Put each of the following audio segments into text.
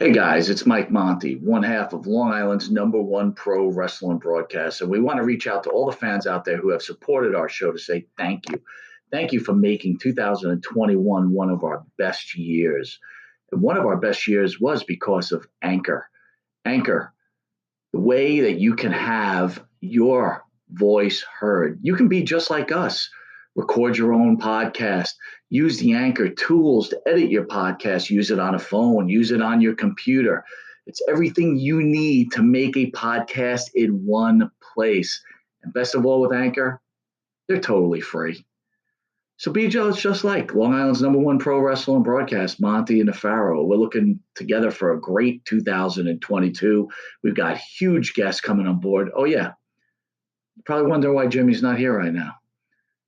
Hey guys, it's Mike Monty, one half of Long Island's number one pro wrestling broadcast. And we want to reach out to all the fans out there who have supported our show to say thank you. Thank you for making 2021 one of our best years. And one of our best years was because of Anchor. Anchor, the way that you can have your voice heard. You can be just like us. Record your own podcast. Use the Anchor tools to edit your podcast. Use it on a phone. Use it on your computer. It's everything you need to make a podcast in one place. And best of all with Anchor, they're totally free. So be just like Long Island's number one pro wrestling broadcast, Monty and the Pharaoh. We're looking together for a great 2022. We've got huge guests coming on board. Oh, yeah. You probably wonder why Jimmy's not here right now.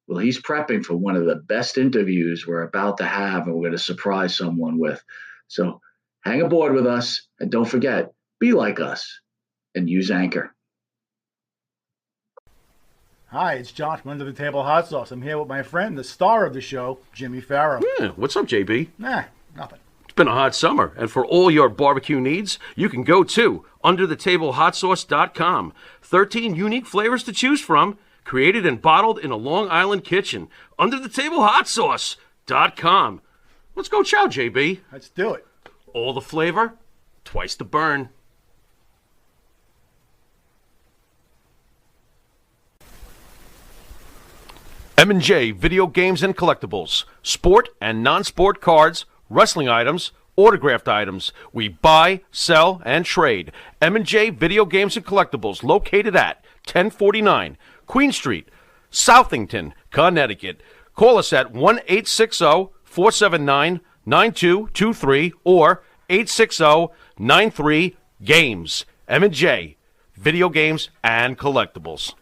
Well, he's prepping for one of the best interviews we're about to have, and we're going to surprise someone with. So hang aboard with us, and don't forget, be like us and use Anchor. Hi, it's Josh from Under the Table Hot Sauce. I'm here with my friend, the star of the show, Jimmy Farrow. Yeah, what's up, JB? Nah, nothing. It's been a hot summer, and for all your barbecue needs, you can go to underthetablehotsauce.com. 13 unique flavors to choose from, created and bottled in a Long Island kitchen. Underthetablehotsauce.com. Let's go chow, JB. Let's do it. All the flavor, twice the burn. M&J Video Games and Collectibles. Sport and non-sport cards, wrestling items, autographed items. We buy, sell, and trade. M&J Video Games and Collectibles, located at 1049 Queen Street, Southington, Connecticut. Call us at 1-860-479-9223 or 860-93-GAMES. M&J Video Games and Collectibles.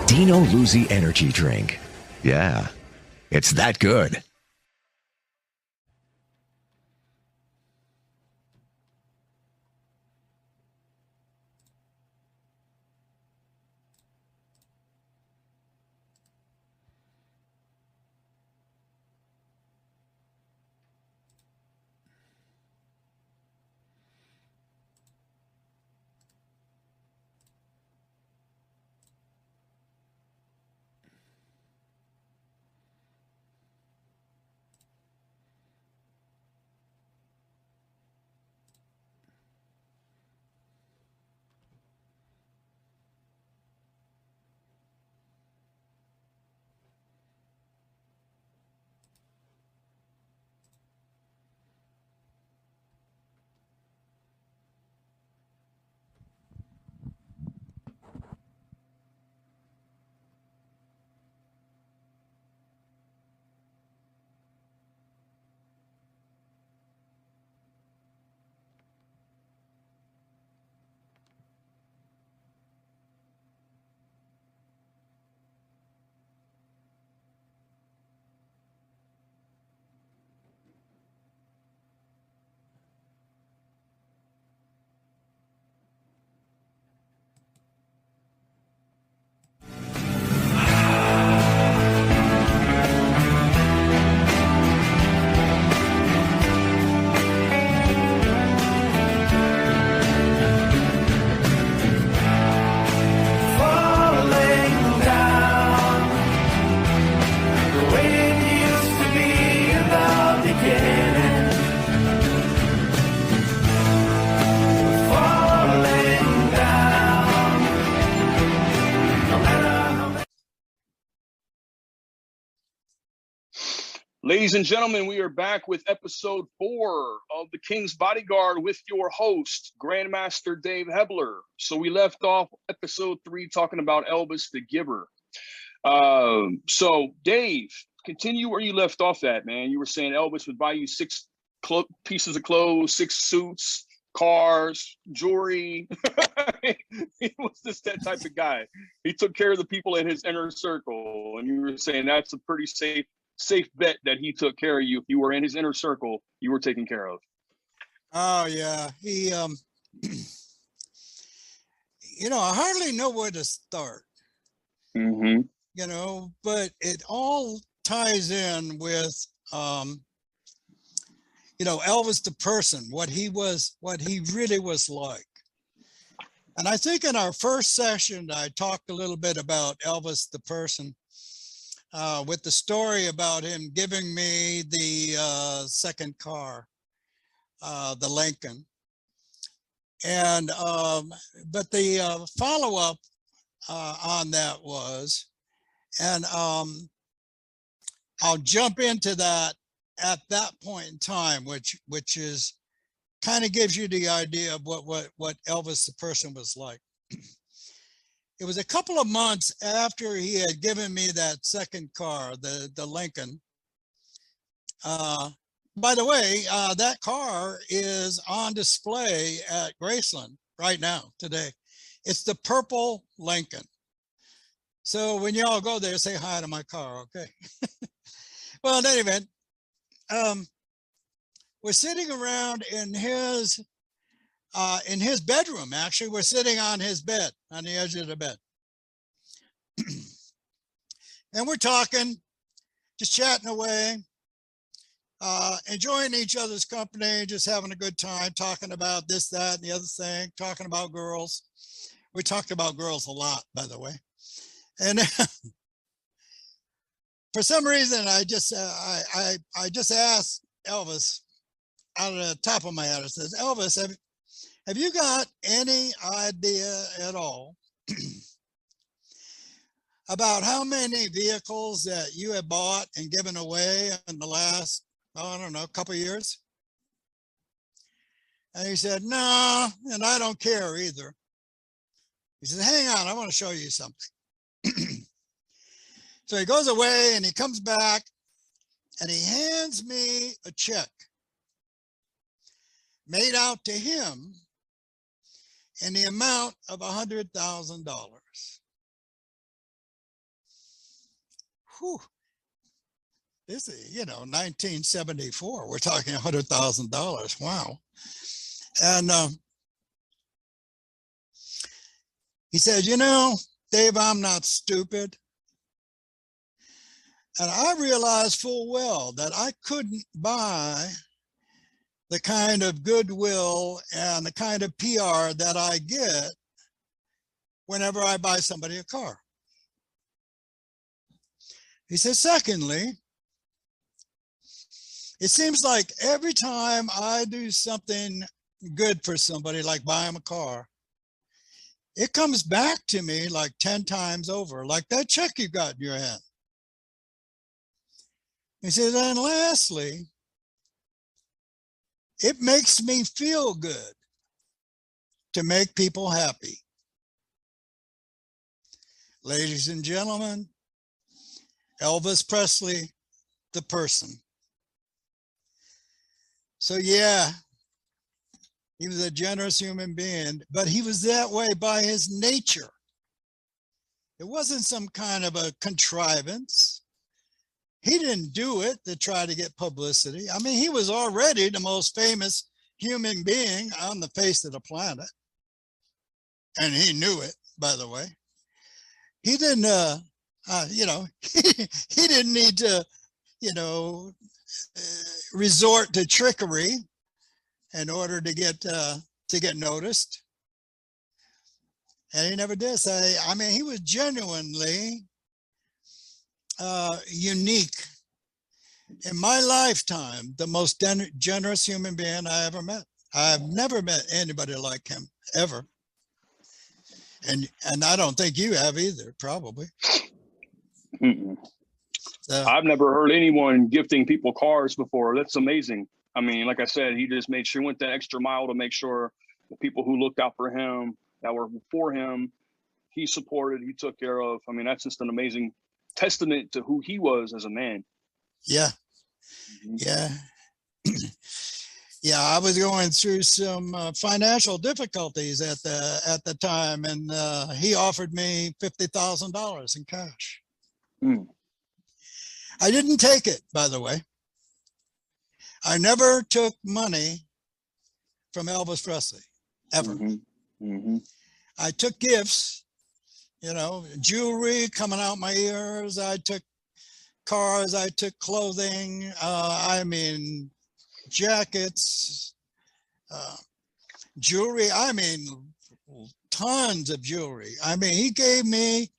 Dino Luzzi Energy Drink. Yeah, it's that good. Ladies and gentlemen, we are back with episode 4 of The King's Bodyguard with your host, Grandmaster Dave Hebler. So we left off episode 3 talking about Elvis the Giver. So Dave, continue where you left off at, man. You were saying Elvis would buy you 6 pieces of clothes, 6 suits, cars, jewelry. He was just that type of guy. He took care of the people in his inner circle. And you were saying that's a pretty safe bet that he took care of you. If you were in his inner circle, you were taken care of. Oh yeah. He you know, I hardly know where to start. Mm-hmm. You know, but it all ties in with you know, Elvis the person, what he really was like. And I think in our first session, I talked a little bit about Elvis the person, with the story about him giving me the second car, the Lincoln. And but the follow-up on that was, and I'll jump into that at that point in time, which is kind of gives you the idea of what Elvis the person was like. It was a couple of months after he had given me that second car, the Lincoln. By the way, that car is on display at Graceland right now, today. It's the purple Lincoln. So when y'all go there, say hi to my car, okay? Well, in any event, we're sitting around in his bedroom. Actually, we're sitting on his bed, on the edge of the bed. And we're talking, just chatting away, enjoying each other's company, just having a good time, talking about this, that, and the other thing, talking about girls. We talked about girls a lot, by the way. And for some reason, I just asked Elvis out of the top of my head. I says, Elvis, have you got any idea at all about how many vehicles that you have bought and given away in the last, I don't know, couple of years? And he said, no, and I don't care either. He said, hang on, I want to show you something. So he goes away and he comes back and he hands me a check made out to him in the amount of $100,000. Whew. This is, you know, 1974. We're talking $100,000. Wow. And he said, you know, Dave, I'm not stupid. And I realized full well that I couldn't buy the kind of goodwill and the kind of PR that I get whenever I buy somebody a car. He said, secondly, it seems like every time I do something good for somebody, like buy them a car, it comes back to me like 10 times over, like that check you got in your hand. He said, and lastly, it makes me feel good to make people happy. Ladies and gentlemen, Elvis Presley, the person. So yeah, he was a generous human being, but he was that way by his nature. It wasn't some kind of a contrivance. He didn't do it to try to get publicity. I mean, he was already the most famous human being on the face of the planet. And he knew it, by the way. He didn't, you know, he didn't need to, you know, resort to trickery in order to get noticed. And he never did say, I mean, he was genuinely unique. In my lifetime, the most generous human being I ever met. I've never met anybody like him, ever. And I don't think you have either, probably. Mm-mm. I've never heard anyone gifting people cars before. That's amazing. I mean, like I said, he just made sure he went that extra mile to make sure the people who looked out for him, that were for him, he supported, he took care of. I mean, that's just an amazing testament to who he was as a man. Yeah. Yeah. Yeah, I was going through some financial difficulties at the time, and he offered me $50,000 in cash. I didn't take it, by the way. I never took money from Elvis Presley, ever. I took gifts, you know, jewelry coming out my ears. I took cars. I took clothing. I mean, jackets, jewelry. I mean, tons of jewelry. I mean, he gave me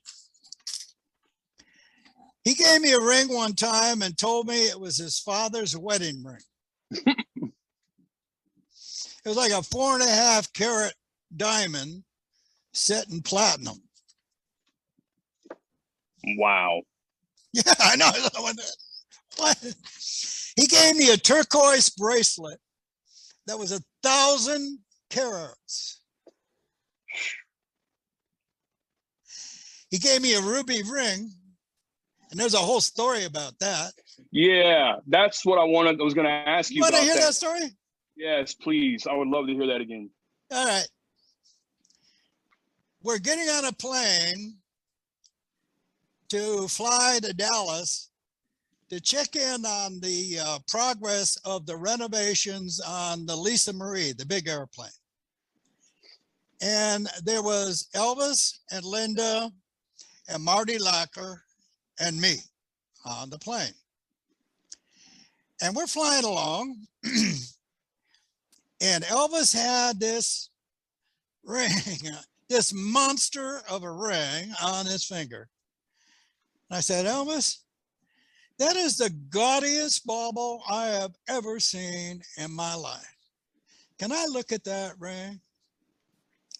a ring one time and told me it was his father's wedding ring. It was like a 4.5 carat diamond set in platinum. Wow. Yeah, I know. What? He gave me a turquoise bracelet that was 1,000 carats. He gave me a ruby ring, and there's a whole story about that. Yeah, that's what I was going to ask you. You want to about hear that story? Yes, please. I would love to hear that again. All right. We're getting on a plane to fly to Dallas to check in on the progress of the renovations on the Lisa Marie, the big airplane. And there was Elvis and Linda and Marty Lacker and me on the plane. And we're flying along. And Elvis had this ring, this monster of a ring on his finger. And I said, Elvis, that is the gaudiest bauble I have ever seen in my life. Can I look at that ring?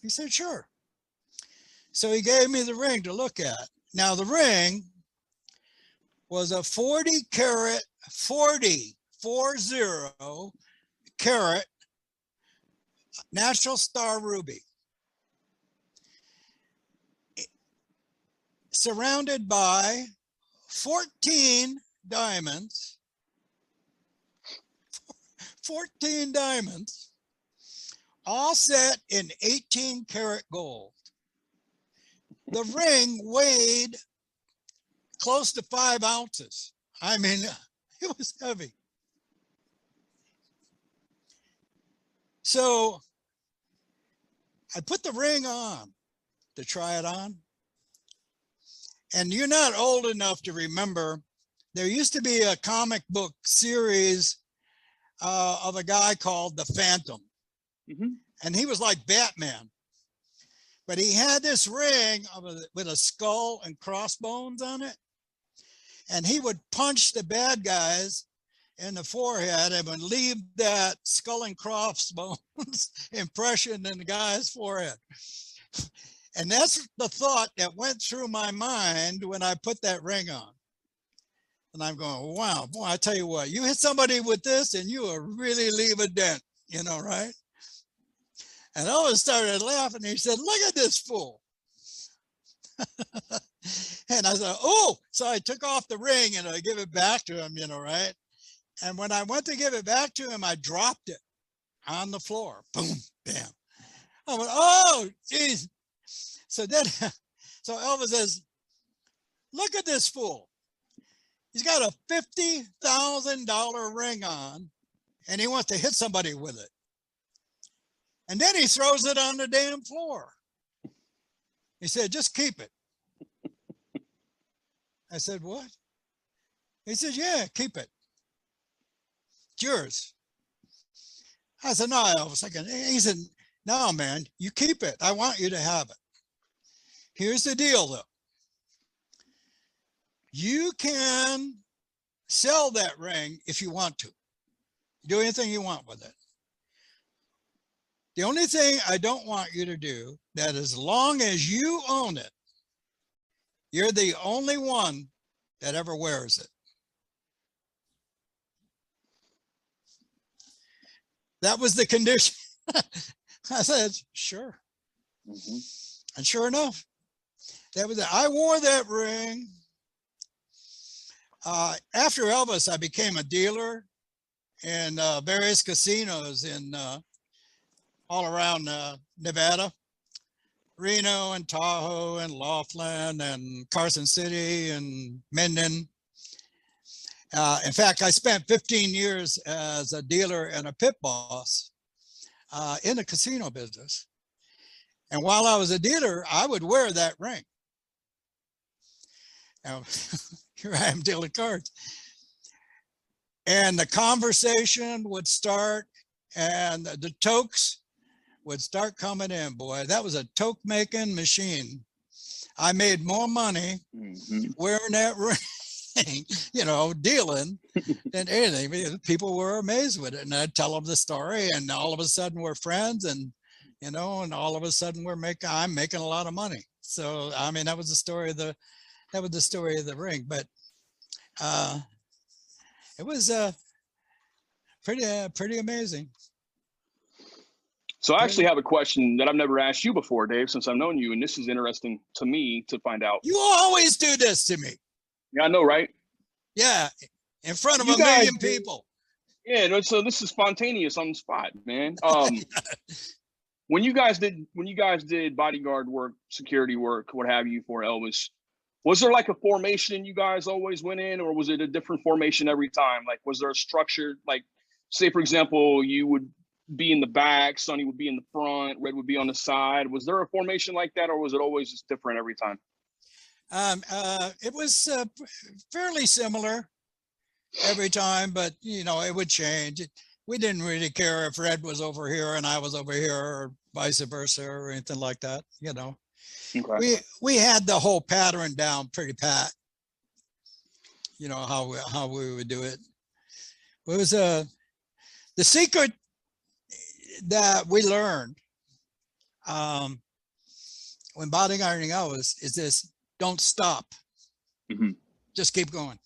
He said, sure. So he gave me the ring to look at. Now the ring was a 40 carat natural star ruby, surrounded by 14 diamonds, 14 diamonds, all set in 18 karat gold. The ring weighed close to 5 ounces. I mean, it was heavy. So I put the ring on to try it on. And you're not old enough to remember, there used to be a comic book series of a guy called the Phantom. And he was like Batman. But he had this ring with a skull and crossbones on it. And he would punch the bad guys in the forehead and would leave that skull and crossbones impression in the guy's forehead. And that's the thought that went through my mind when I put that ring on. And I'm going, wow, boy, I tell you what, you hit somebody with this and you will really leave a dent, you know, right? And Elvis started laughing. He said, look at this fool. And I said, oh, so I took off the ring and I give it back to him, you know, right? And when I went to give it back to him, I dropped it on the floor. Boom, bam. I went, oh, geez. So then, so Elvis says, look at this fool. He's got a $50,000 ring on and he wants to hit somebody with it. And then he throws it on the damn floor. He said, just keep it. I said, what? He said, yeah, keep it. It's yours. I said, no, Elvis. He said, no, man, you keep it. I want you to have it. Here's the deal, though. You can sell that ring if you want to. Do anything you want with it. The only thing I don't want you to do, that as long as you own it, you're the only one that ever wears it. that was the condition. I said, sure. And sure enough, that was it. I wore that ring. After Elvis, I became a dealer in various casinos in all around Nevada, Reno and Tahoe and Laughlin and Carson City and Minden. In fact, I spent 15 years as a dealer and a pit boss in the casino business. And while I was a dealer, I would wear that ring. Now, here I am dealing cards. And the conversation would start and the tokes would start coming in. Boy, that was a toke making machine. I made more money wearing that ring, you know, dealing than anything. People were amazed with it. And I'd tell them the story, and all of a sudden we're friends, and, you know, and all of a sudden I'm making a lot of money. So, I mean, that was the story of the ring. But it was pretty amazing. So I actually have a question that I've never asked you before, Dave, since I've known you, and this is interesting to me to find out. You always do this to me. Yeah, I know, right? Yeah, in front of a million people. Yeah, no, so this is spontaneous on the spot, man. When you guys did bodyguard work, security work, what have you for Elvis, was there like a formation you guys always went in, or was it a different formation every time? Like, was there a structure, like, say, for example, you would be in the back, Sonny would be in the front, Red would be on the side. Was there a formation like that, or was it always just different every time? It was fairly similar every time, but, you know, it would change. We didn't really care if Red was over here and I was over here, or vice versa, or anything like that, you know. Okay. We had the whole pattern down pretty pat, you know, how we would do it. It was the secret that we learned when bodyguarding Elvis is this: don't stop. Just keep going.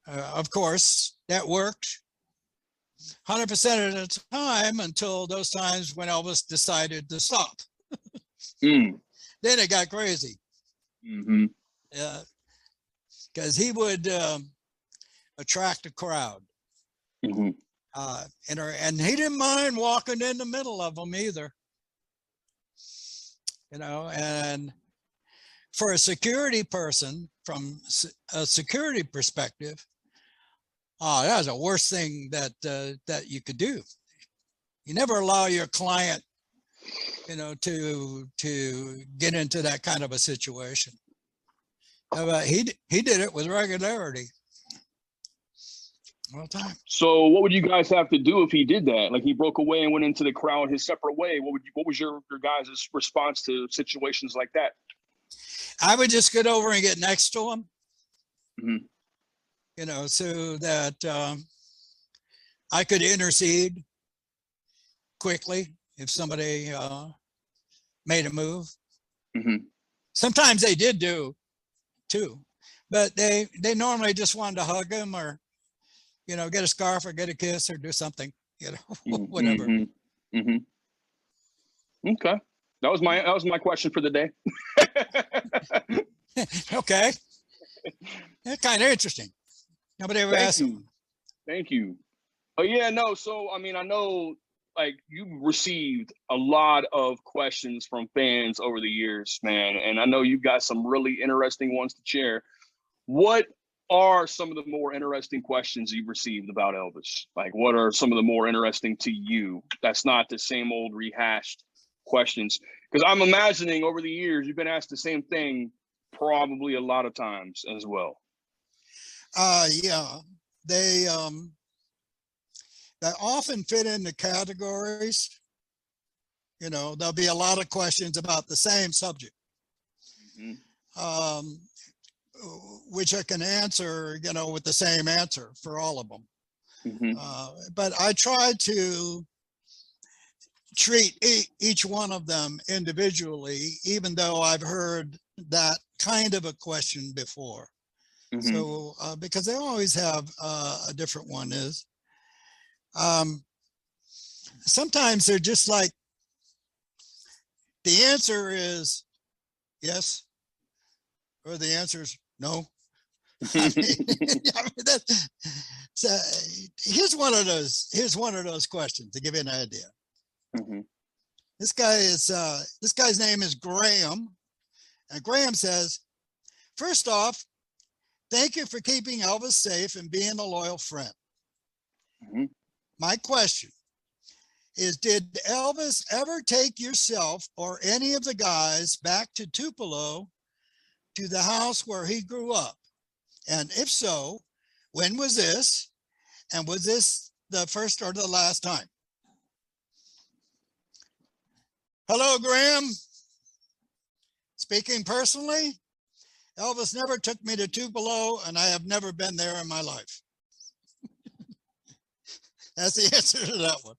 Of course, that worked 100% of the time until those times when Elvis decided to stop. Then it got crazy. Yeah, because he would attract a crowd. And he didn't mind walking in the middle of them either. You know, and for a security person, from a security perspective, that was the worst thing that you could do. You never allow your client, you know, to get into that kind of a situation. He did it with regularity. All the time. So what would you guys have to do if he did that? Like, he broke away and went into the crowd his separate way. What was your guys' response to situations like that? I would just get over and get next to him. You know, so that I could intercede quickly if somebody made a move. Sometimes they did do too, but they normally just wanted to hug him, or, you know, get a scarf or get a kiss or do something, you know, whatever. Okay. That was my question for the day. Okay. That's kind of interesting. Nobody ever asked him. Thank you. Oh yeah, no. So, I mean, I know, like, you received a lot of questions from fans over the years, man. And I know you've got some really interesting ones to share. What are some of the more interesting questions you've received about Elvis? Like, what are some of the more interesting to you? That's not the same old rehashed questions. Because I'm imagining over the years, you've been asked the same thing probably a lot of times as well. Yeah, they often fit into categories. You know, there'll be a lot of questions about the same subject. Which I can answer, you know, with the same answer for all of them. But I try to treat each one of them individually, even though I've heard that kind of a question before. So, because they always have a different one is, sometimes they're just like, the answer is yes, or the answer is no. I mean, so here's one of those questions to give you an idea. Mhm. This guy's name is Graham, and Graham says, first off, thank you for keeping Elvis safe and being a loyal friend. Mhm. My question is, did Elvis ever take yourself or any of the guys back to Tupelo to the house where he grew up? And if so, when was this? And was this the first or the last time? Hello, Graham. Speaking personally, Elvis never took me to Tupelo, and I have never been there in my life. That's the answer to that one.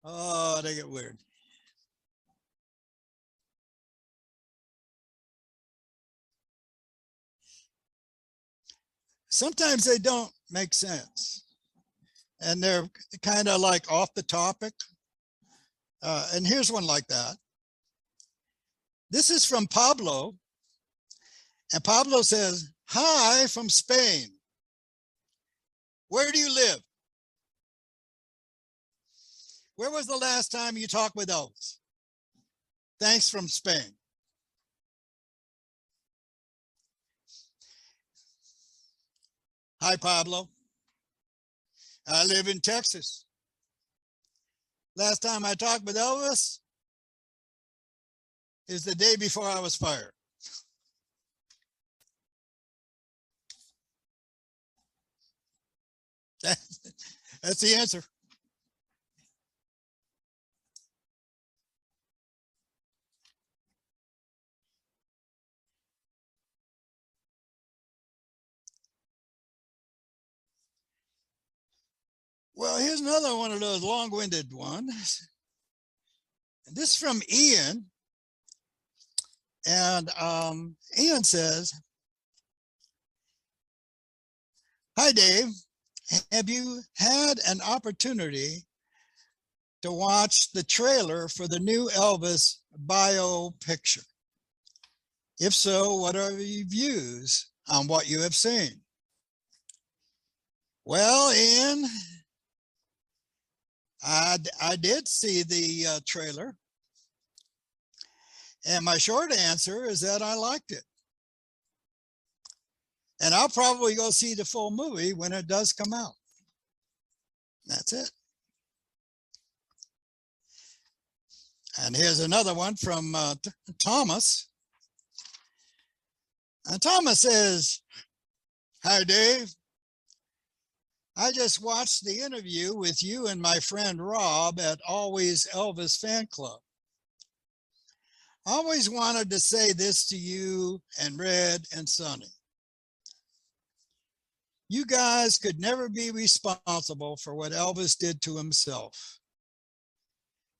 Oh, they get weird. Sometimes they don't make sense, and they're kind of like off the topic. And here's one like that. This is from Pablo, and Pablo says, hi from Spain. Where do you live? Where was the last time you talked with Elvis? Thanks from Spain. Hi, Pablo. I live in Texas. Last time I talked with Elvis is the day before I was fired. That's the answer. Well, here's another one of those long-winded ones. This is from Ian. And Ian says, hi, Dave. Have you had an opportunity to watch the trailer for the new Elvis bio picture? If so, what are your views on what you have seen? Well, Ian, I did see the trailer, and my short answer is that I liked it. And I'll probably go see the full movie when it does come out. That's it. And here's another one from Thomas. And Thomas says, hi, Dave. I just watched the interview with you and my friend Rob at Always Elvis Fan Club. I always wanted to say this to you and Red and Sonny. You guys could never be responsible for what Elvis did to himself.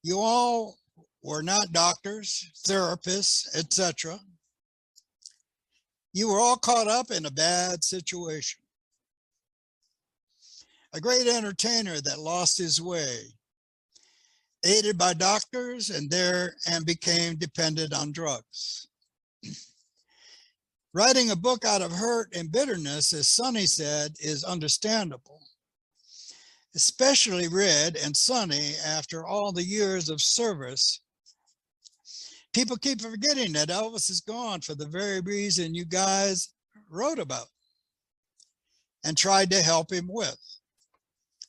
You all were not doctors, therapists, etc. You were all caught up in a bad situation. A great entertainer that lost his way, aided by doctors and became dependent on drugs. Writing a book out of hurt and bitterness, as Sonny said, is understandable, especially Red and Sonny after all the years of service. People keep forgetting that Elvis is gone for the very reason you guys wrote about and tried to help him with.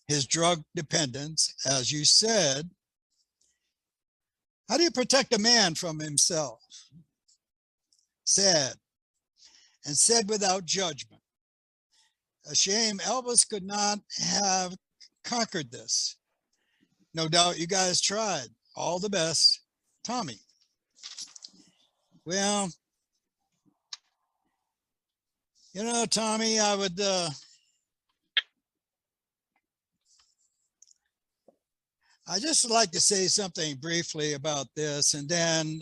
His drug dependence, as you said. How do you protect a man from himself? Said, and said without judgment. A shame Elvis could not have conquered this. No doubt you guys tried. All the best, Tommy. Well, you know, Tommy, I would I just like to say something briefly about this and then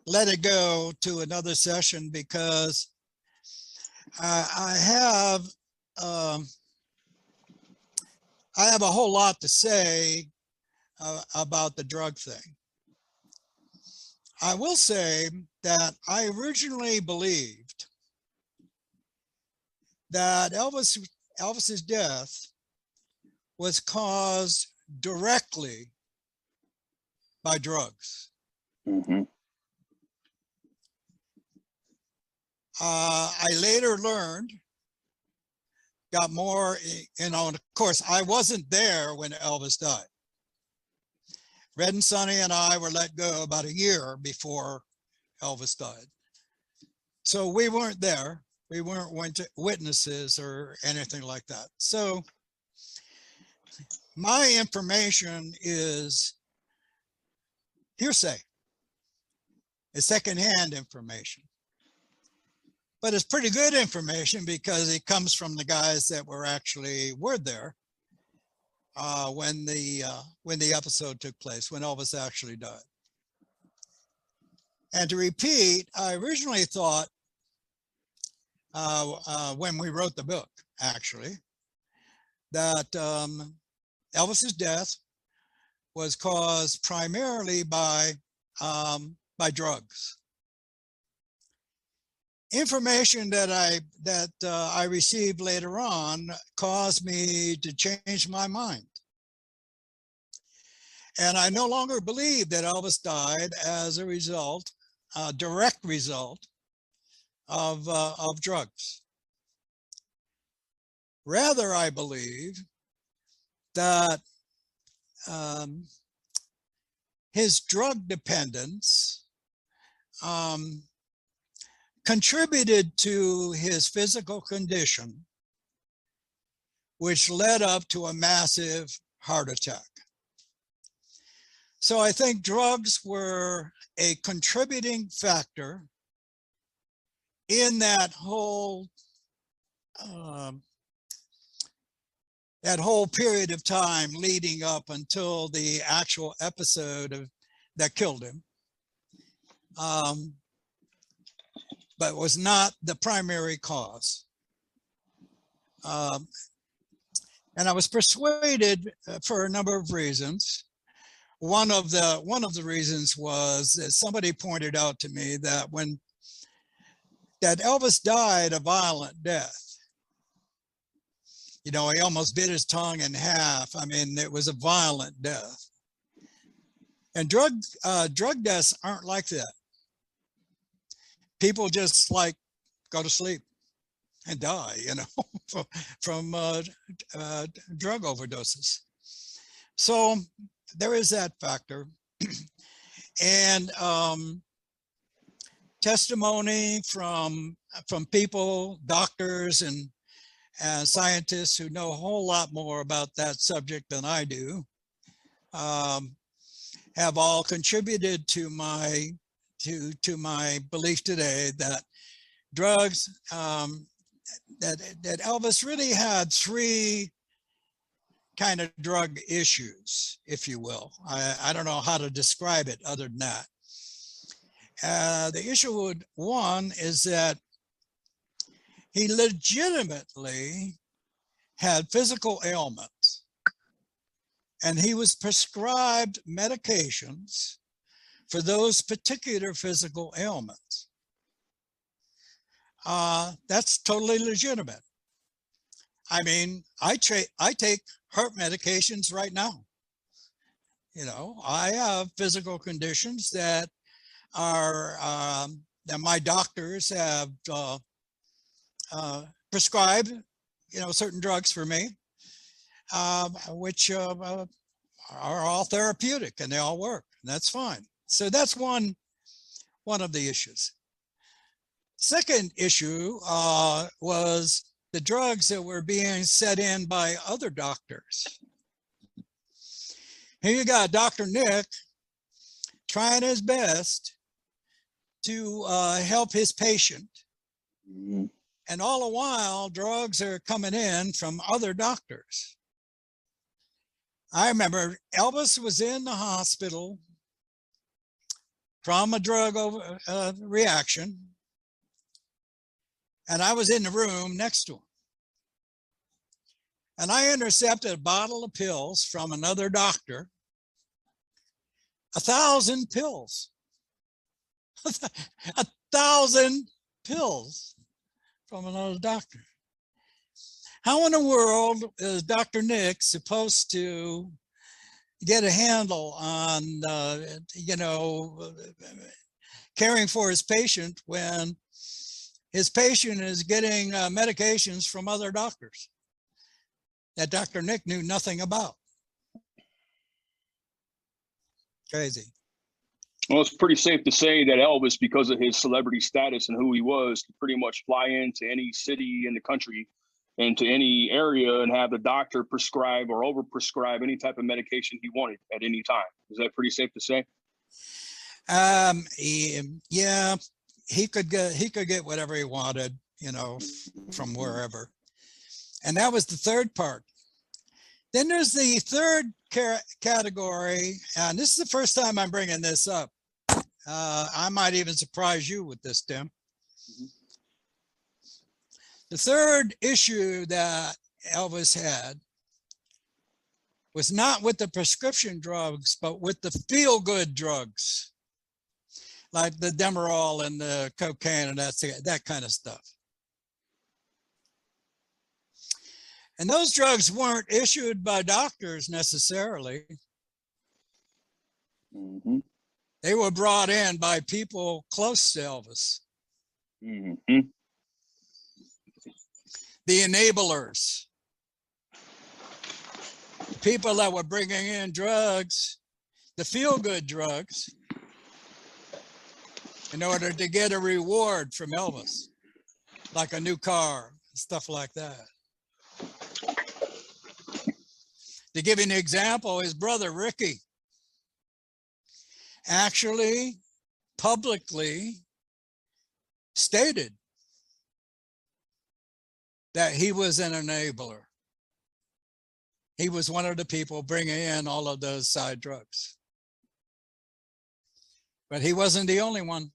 let it go to another session, because I have a whole lot to say about the drug thing. I will say that I originally believed that Elvis's death was caused directly by drugs. Mm-hmm. I later learned, got more, and of course, I wasn't there when Elvis died. Red and Sonny and I were let go about a year before Elvis died. So we weren't there. We weren't witnesses or anything like that. So my information is hearsay. It's secondhand information. But it's pretty good information because it comes from the guys that were there when the episode took place, when Elvis actually died. And to repeat, I originally thought when we wrote the book, actually, that Elvis's death was caused primarily by drugs. Information that I received later on caused me to change my mind. And I no longer believe that Elvis died as a result, a direct result of drugs. Rather, I believe that his drug dependence contributed to his physical condition, which led up to a massive heart attack. So I think drugs were a contributing factor in that whole period of time leading up until the actual episode that killed him. But was not the primary cause. And I was persuaded for a number of reasons. One of the reasons was that somebody pointed out to me that that Elvis died a violent death. You know, he almost bit his tongue in half. I mean, it was a violent death. And drug deaths aren't like that. People just like go to sleep and die, you know, from drug overdoses. So there is that factor. And testimony from people, doctors and scientists who know a whole lot more about that subject than I do, have all contributed to my belief today that drugs, that Elvis really had three kind of drug issues, if you will. I don't know how to describe it other than that. The issue one is that he legitimately had physical ailments, and he was prescribed medications for those particular physical ailments. That's totally legitimate. I mean, I take heart medications right now. You know, I have physical conditions that are that my doctors have prescribed, you know, certain drugs for me, which are all therapeutic and they all work. And that's fine. So that's one of the issues. Second issue was the drugs that were being set in by other doctors. Here you got Dr. Nick trying his best to help his patient. Mm-hmm. And all the while, drugs are coming in from other doctors. I remember Elvis was in the hospital from a drug reaction. And I was in the room next to him. And I intercepted a bottle of pills from another doctor. 1,000 pills. 1,000 pills from another doctor. How in the world is Dr. Nick supposed to get a handle on, caring for his patient when his patient is getting medications from other doctors that Dr. Nick knew nothing about? Crazy. Well, it's pretty safe to say that Elvis, because of his celebrity status and who he was, could pretty much fly into any city in the country, into any area, and have the doctor prescribe or overprescribe any type of medication he wanted at any time. Is that pretty safe to say? Yeah, he could get whatever he wanted, from wherever. And that was the third part. Then there's the third category, and this is the first time I'm bringing this up. I might even surprise you with this, Tim. The third issue that Elvis had was not with the prescription drugs, but with the feel-good drugs, like the Demerol and the cocaine and that kind of stuff. And those drugs weren't issued by doctors necessarily. Mm-hmm. They were brought in by people close to Elvis. Mm-hmm. The enablers. People that were bringing in drugs, the feel-good drugs, in order to get a reward from Elvis, like a new car, stuff like that. To give you an example, his brother Ricky actually publicly stated that he was an enabler. He was one of the people bringing in all of those side drugs. But he wasn't the only one.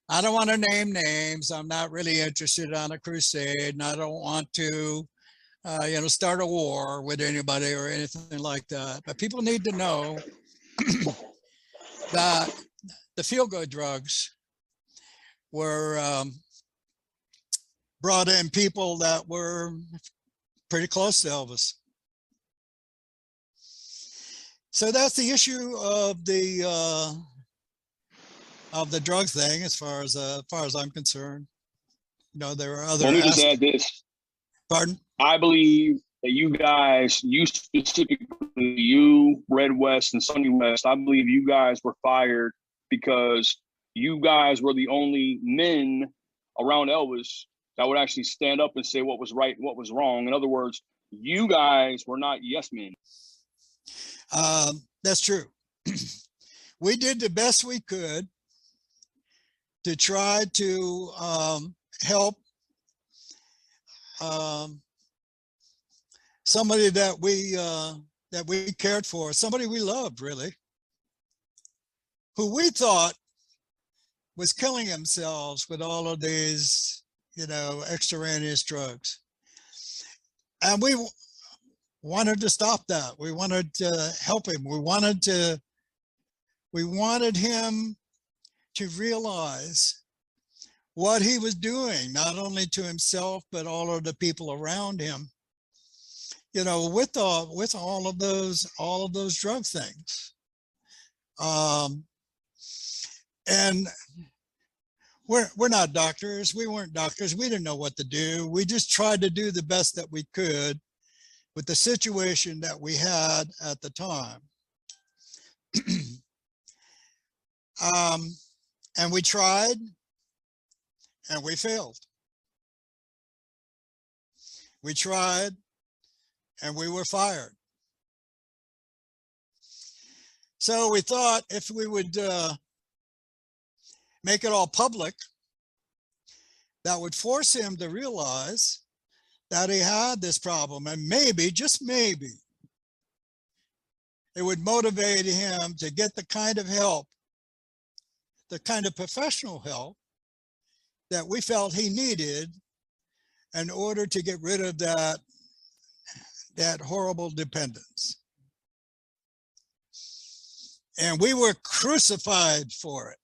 I don't want to name names. I'm not really interested on a crusade, and I don't want to start a war with anybody or anything like that. But people need to know that the feel-good drugs were brought in people that were pretty close to Elvis. So that's the issue of the drug thing, as far as I'm concerned. There are other. Let me just add this. Pardon? I believe that you guys, you specifically, you, Red West and Sonny West, I believe you guys were fired because you guys were the only men around Elvis that would actually stand up and say what was right and what was wrong. In other words, you guys were not yes men. That's true. We did the best we could to try to help somebody that we cared for, somebody we loved, really, who we thought was killing themselves with all of these, extraneous drugs. And we wanted to stop that. We wanted to help him. We wanted him to realize what he was doing, not only to himself, but all of the people around him, with all of those drug things. And we're not doctors. We weren't doctors. We didn't know what to do. We just tried to do the best that we could with the situation that we had at the time. And we tried, and we failed. We tried, and we were fired. So we thought if we would make it all public, that would force him to realize that he had this problem, and maybe, just maybe, it would motivate him to get the kind of help, the kind of professional help that we felt he needed in order to get rid of that horrible dependence. And we were crucified for it.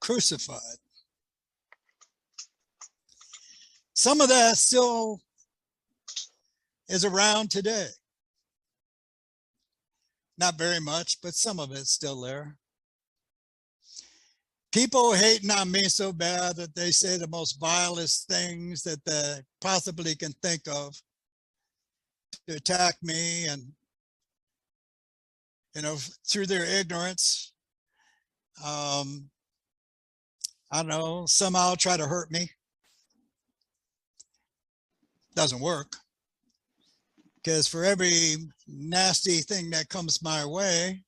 Crucified. Some of that still is around today. Not very much, but some of it's still there. People hating on me so bad that they say the most vilest things that they possibly can think of to attack me, and, you know, through their ignorance, I don't know, somehow try to hurt me. Doesn't work. Because for every nasty thing that comes my way,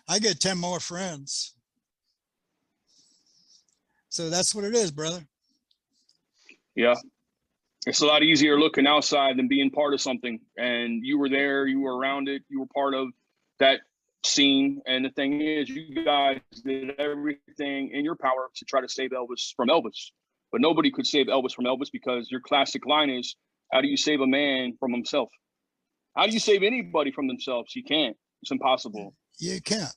I get 10 more friends. So that's what it is, brother. Yeah. It's a lot easier looking outside than being part of something. And you were there, you were around it, you were part of that scene. And the thing is, you guys did everything in your power to try to save Elvis from Elvis. But nobody could save Elvis from Elvis, because your classic line is, how do you save a man from himself? How do you save anybody from themselves? You can't. It's impossible. You can't.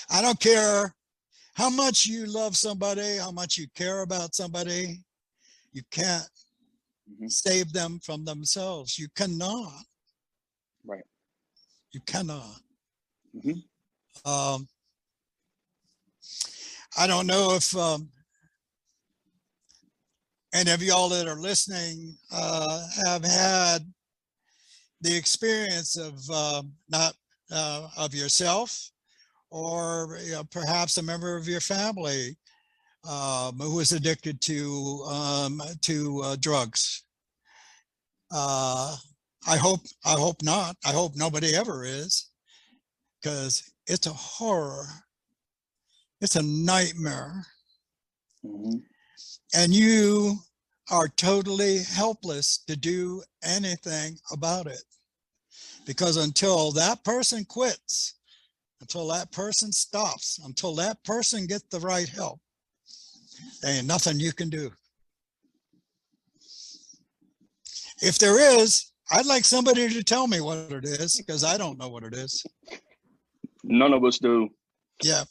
I don't care how much you love somebody, how much you care about somebody. You can't save them from themselves. You cannot. Right. You cannot. Mm-hmm. I don't know if any of y'all that are listening have had the experience of not of yourself, or perhaps a member of your family who is addicted to drugs. I hope not. I hope nobody ever is, because it's a horror. It's a nightmare. Mm-hmm. And you are totally helpless to do anything about it. Because until that person quits, until that person stops, until that person gets the right help, there ain't nothing you can do. If there is, I'd like somebody to tell me what it is, because I don't know what it is. None of us do. Yeah.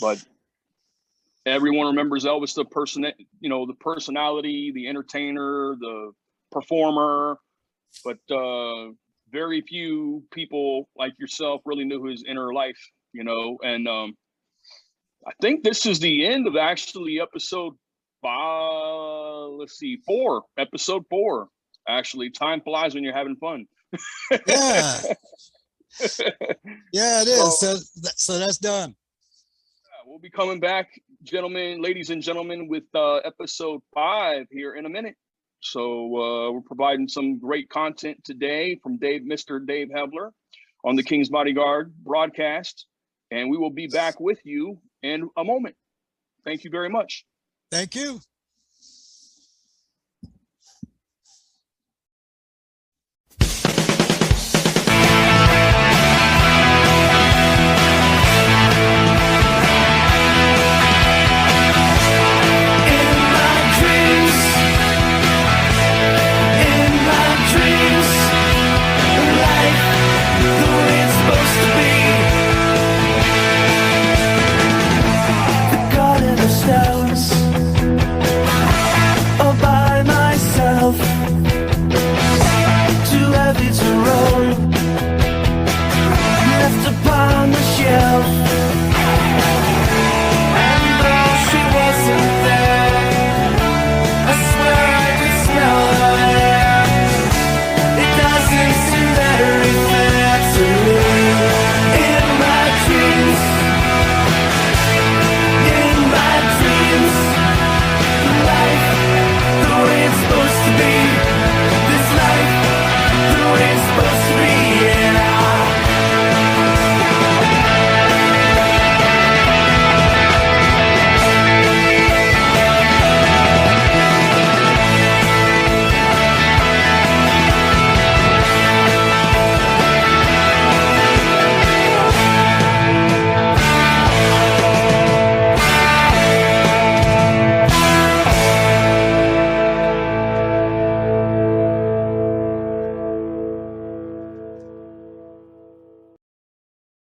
But everyone remembers Elvis, the person, the personality, the entertainer, the performer, but very few people like yourself really knew his inner life, and I think this is the end of actually episode 4. Episode 4. Actually, time flies when you're having fun. Yeah. Yeah, it is. So that's done. We'll be coming back, ladies and gentlemen, with episode 5 here in a minute. So we're providing some great content today from Mr. Dave Hebler on the King's Bodyguard broadcast, and we will be back with you in a moment. Thank you very much. Thank you.